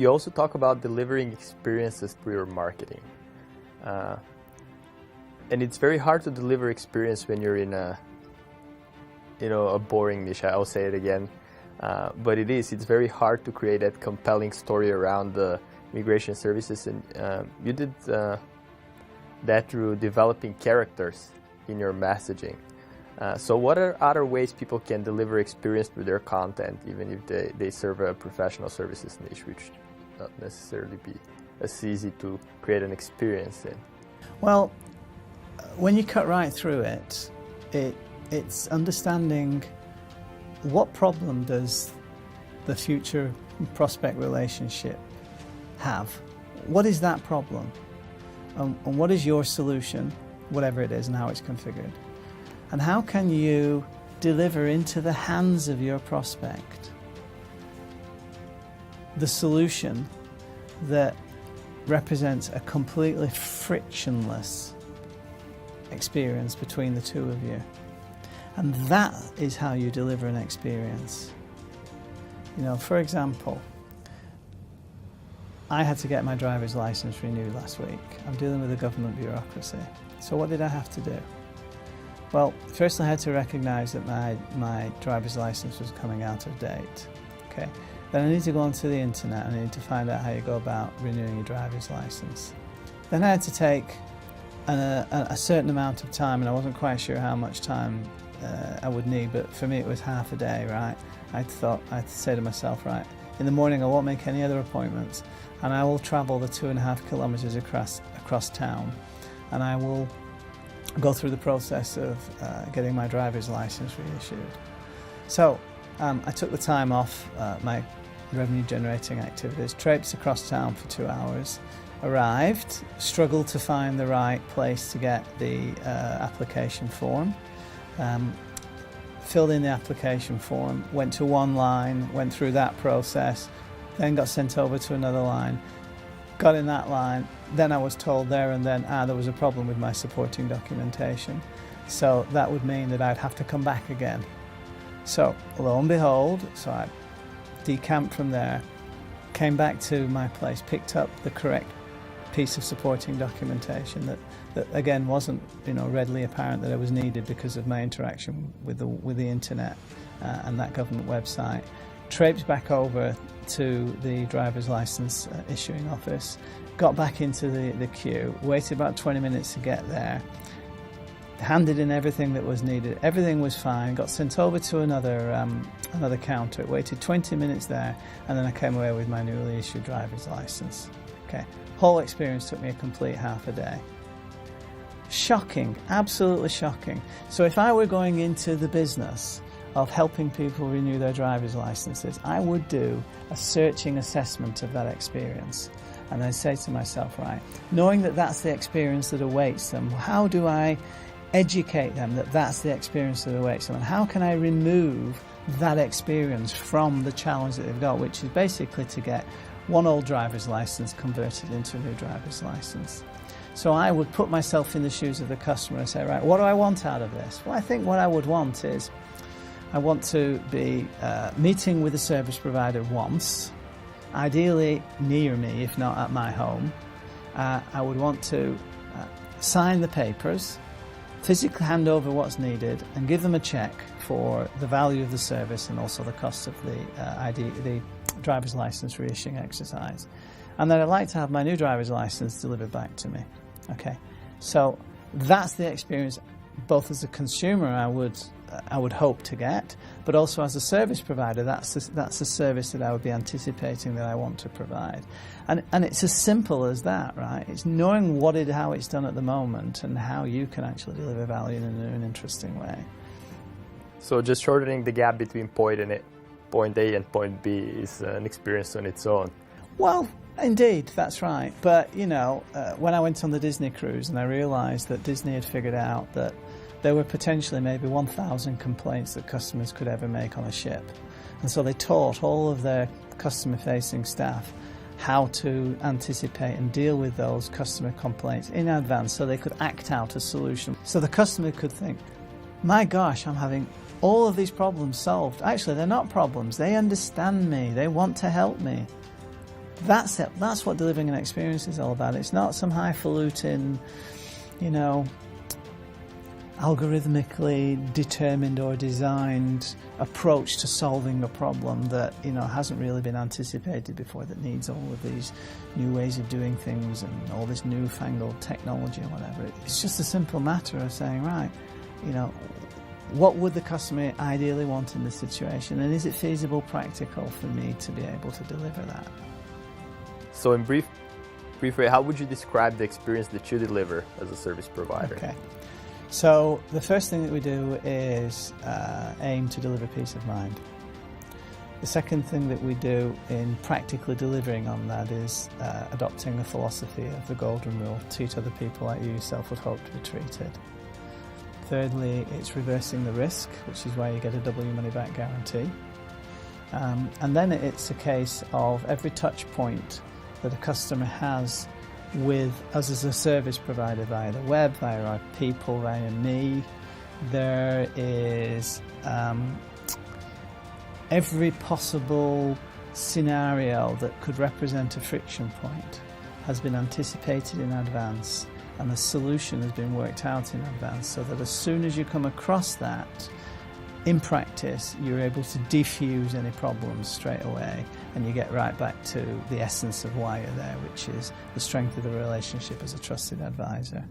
you also talk about delivering experiences through your marketing. And it's very hard to deliver experience when you're in a boring niche. I'll say it again. But it's very hard to create that compelling story around the immigration services. And you did that through developing characters in your messaging. So what are other ways people can deliver experience through their content, even if they serve a professional services niche, which not necessarily be as easy to create an experience in? Well, when you cut right through it, it's understanding what problem does the future prospect relationship have? What is that problem? And what is your solution, whatever it is, and how it's configured? And how can you deliver into the hands of your prospect the solution that represents a completely frictionless experience between the two of you? And that is how you deliver an experience. For example, I had to get my driver's license renewed last week. I'm dealing with a government bureaucracy. So what did I have to do? Well, first I had to recognise that my driver's license was coming out of date. Okay. Then I need to go onto the internet and I need to find out how you go about renewing your driver's license. Then I had to take a certain amount of time, and I wasn't quite sure how much time I would need, but for me it was half a day, right? I had to say to myself, right, in the morning I won't make any other appointments, and I will travel the 2.5 kilometres across town, and I will go through the process of getting my driver's license reissued. So I took the time off my revenue generating activities, traipsed across town for 2 hours, arrived, struggled to find the right place to get the application form, filled in the application form, went to one line, went through that process, then got sent over to another line, got in that line, then I was told there and then there was a problem with my supporting documentation. So that would mean that I'd have to come back again. So lo and behold, so I decamped from there, came back to my place, picked up the correct piece of supporting documentation that again wasn't readily apparent that it was needed because of my interaction with the internet and that government website. Traipsed back over to the driver's license issuing office, got back into the queue, waited about 20 minutes to get there, handed in everything that was needed, everything was fine, got sent over to another counter, waited 20 minutes there, and then I came away with my newly issued driver's license. Okay, whole experience took me a complete half a day. Shocking, absolutely shocking. So if I were going into the business of helping people renew their driver's licenses, I would do a searching assessment of that experience. And I'd say to myself, right, knowing that that's the experience that awaits them, how do I educate them that that's the experience that awaits them? And how can I remove that experience from the challenge that they've got, which is basically to get one old driver's license converted into a new driver's license? So I would put myself in the shoes of the customer and say, right, what do I want out of this? Well, I think what I would want is, I want to be meeting with a service provider once, ideally near me, if not at my home. I would want to sign the papers, physically hand over what's needed, and give them a check for the value of the service and also the cost of the driver's license reissuing exercise. And then I'd like to have my new driver's license delivered back to me. Okay, so that's the experience, both as a consumer I would hope to get, but also as a service provider, that's the service that I would be anticipating that I want to provide. And it's as simple as that, right? It's knowing how it's done at the moment and how you can actually deliver value in an interesting way. So just shortening the gap between point A and point B is an experience on its own. Well, indeed, that's right. But, when I went on the Disney cruise and I realised that Disney had figured out that there were potentially maybe 1,000 complaints that customers could ever make on a ship. And so they taught all of their customer-facing staff how to anticipate and deal with those customer complaints in advance so they could act out a solution. So the customer could think, my gosh, I'm having all of these problems solved. Actually, they're not problems. They understand me. They want to help me. That's it. That's what delivering an experience is all about. It's not some highfalutin, algorithmically determined or designed approach to solving a problem that hasn't really been anticipated before, that needs all of these new ways of doing things and all this newfangled technology or whatever. It's just a simple matter of saying, right, what would the customer ideally want in this situation, and is it feasible, practical for me to be able to deliver that? So in brief way, how would you describe the experience that you deliver as a service provider? Okay. So the first thing that we do is aim to deliver peace of mind. The second thing that we do in practically delivering on that is adopting the philosophy of the golden rule: treat other people like you yourself would hope to be treated. Thirdly, it's reversing the risk, which is why you get a double your money back guarantee. And then it's a case of every touch point that a customer has with us as a service provider, via the web, via our people, via me. There is every possible scenario that could represent a friction point has been anticipated in advance, and the solution has been worked out in advance, so that as soon as you come across that, in practice, you're able to defuse any problems straight away, and you get right back to the essence of why you're there, which is the strength of the relationship as a trusted advisor.